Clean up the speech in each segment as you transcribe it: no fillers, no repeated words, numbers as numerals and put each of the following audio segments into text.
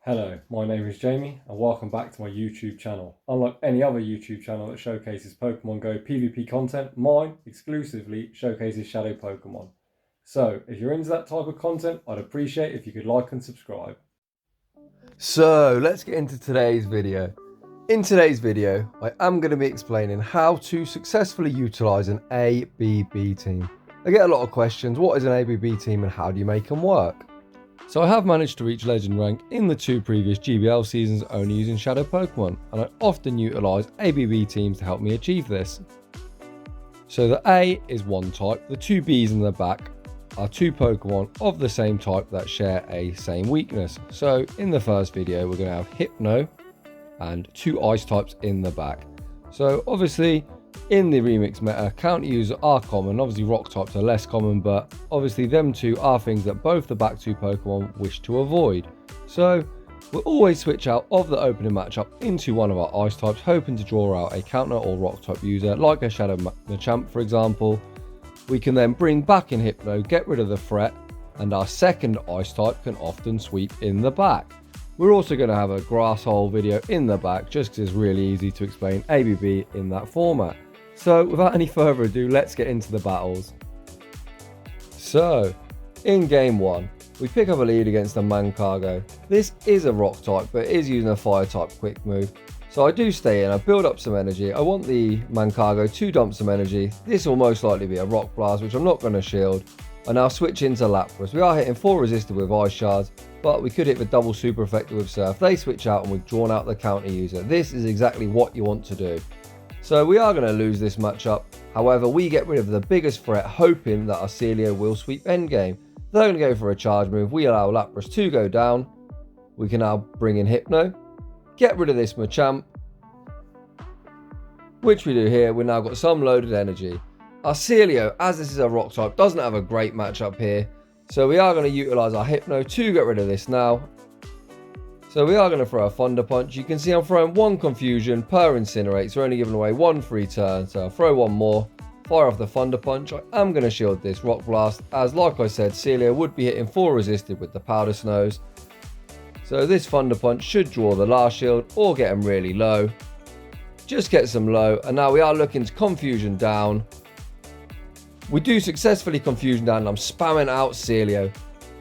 Hello, my name is Jamie and welcome back to my YouTube channel. Unlike any other YouTube channel that showcases Pokemon Go PvP content, mine exclusively showcases Shadow Pokemon. So, if you're into that type of content, I'd appreciate if you could like and subscribe. So let's get into today's video. In today's video, I am going to be explaining how to successfully utilize an ABB team. I get a lot of questions, what is an ABB team and how do you make them work? So I have managed to reach legend rank in the 2 previous GBL seasons only using Shadow Pokemon, and I often utilize ABB teams to help me achieve this. So the A is one type, the 2 Bs in the back are 2 Pokemon of the same type that share a same weakness. So in the first video we're going to have Hypno and 2 ice types in the back. So obviously in the remix meta, counter users are common, obviously rock types are less common, but obviously them two are things that both the back 2 Pokemon wish to avoid. So we'll always switch out of the opening matchup into one of our ice types, hoping to draw out a counter or rock type user like a Shadow Machamp for example. We can then bring back in Hypno, get rid of the threat, and our second ice type can often sweep in the back. We're also going to have a grass hole video in the back just because it's really easy to explain ABB in that format. So without any further ado, let's get into the battles. So in game 1, we pick up a lead against a Mancargo. This is a rock type but it is using a fire type quick move. So I do stay in, I build up some energy. I want the Mancargo to dump some energy. This will most likely be a rock blast, which I'm not going to shield. I now switch into Lapras. We are hitting 4 resisted with ice shards, but we could hit the double super effective with surf. They switch out and we've drawn out the counter user. This is exactly what you want to do. So we are going to lose this matchup. However, we get rid of the biggest threat, hoping that our Celio will sweep endgame. They're going to go for a charge move. We allow Lapras to go down. We can now bring in Hypno. Get rid of this Machamp, which we do here. We've now got some loaded energy. Our Celio, as this is a rock type, doesn't have a great matchup here. So we are going to utilize our Hypno to get rid of this now. So we are going to throw a Thunder Punch. You can see I'm throwing 1 Confusion per Incinerate. So we're only giving away 1 free turn. So I'll throw 1 more. Fire off the Thunder Punch. I am going to shield this Rock Blast, as like I said, Celio would be hitting 4 resisted with the Powder Snows. So this Thunder Punch should draw the last shield or get them really low. Just get some low, and now we are looking to Confusion down. We do successfully Confusion down and I'm spamming out Celio.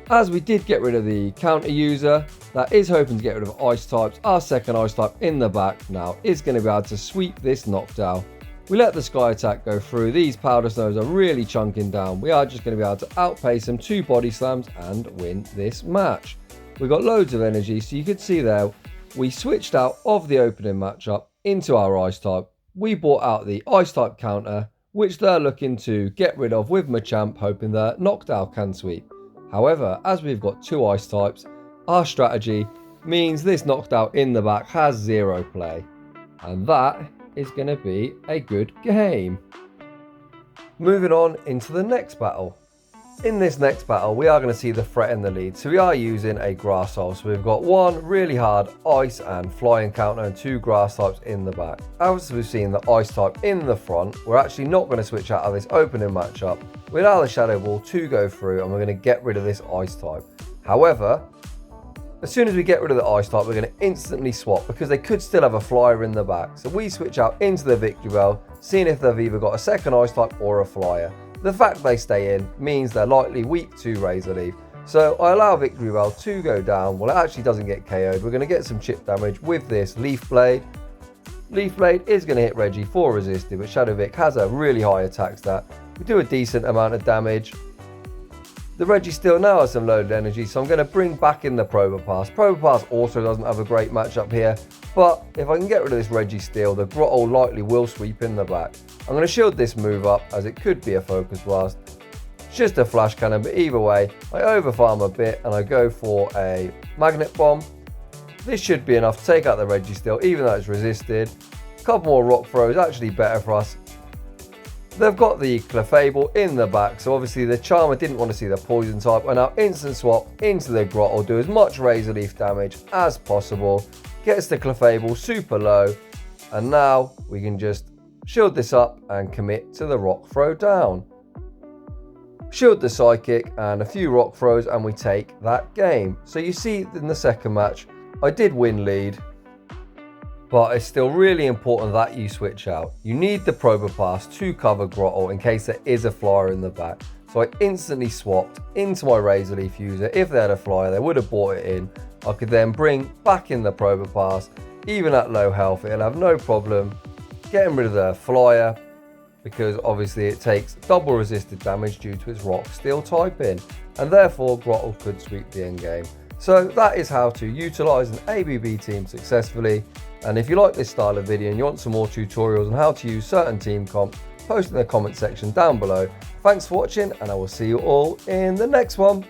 As we did get rid of the counter user that is hoping to get rid of ice types, our second ice type in the back now is going to be able to sweep this knockdown. We let the Sky Attack go through. These Powder Snows are really chunking down. We are just going to be able to outpace them 2 Body Slams and win this match. We got loads of energy, so you could see there we switched out of the opening matchup into our ice type. We brought out the ice type counter, which they're looking to get rid of with Machamp, hoping their knockdown can sweep. However, as we've got 2 ice types, our strategy means this knockdown in the back has 0 play, and that is going to be a good game. Moving on into the next battle. In this next battle, we are going to see the threat in the lead. So we are using a grass hole. So we've got 1 really hard ice and flying counter and 2 grass types in the back. As we've seen the ice type in the front, we're actually not going to switch out of this opening matchup. We allow the Shadow Ball to go through and we're going to get rid of this ice type. However, as soon as we get rid of the ice type, we're going to instantly swap because they could still have a flyer in the back. So we switch out into the Victory Bell, seeing if they've either got a second ice type or a flyer. The fact they stay in means they're likely weak to Razor Leaf. So I allow Victory Bell to go down. Well, it actually doesn't get KO'd. We're going to get some chip damage with this Leaf Blade. Leaf Blade is going to hit Reggie for resisted, but Shadow Vic has a really high attack stat. We do a decent amount of damage. The Reggie still now has some loaded energy, so I'm going to bring back in the Probopass. Probopass also doesn't have a great matchup here, but if I can get rid of this Reggie Steel, the Grotto likely will sweep in the back. I'm going to shield this move up as it could be a Focus Blast. It's just a Flash Cannon, but either way, I overfarm a bit and I go for a Magnet Bomb. This should be enough to take out the Reggie Steel, even though it's resisted. A couple more Rock Throws, actually better for us. They've got the Clefable in the back, so obviously the Charmer didn't want to see the Poison type, and now instant swap into the Grotto, do as much Razor Leaf damage as possible, gets the Clefable super low, and now we can just shield this up and commit to the Rock Throw down. Shield the Psychic and a few Rock Throws and we take that game. So you see in the second match, I did win lead, but it's still really important that you switch out. You need the prober pass to cover Grottle in case there is a flyer in the back. So I instantly swapped into my razor leaf user. If they had a flyer, they would have brought it in. I could then bring back in the prober pass. Even at low health, it'll have no problem getting rid of the flyer, because obviously it takes double resisted damage due to its rock steel typing, and therefore Grottle could sweep the end game. So that is how to utilize an ABB team successfully. And if you like this style of video and you want some more tutorials on how to use certain team comp, post in the comment section down below. Thanks for watching, and I will see you all in the next one.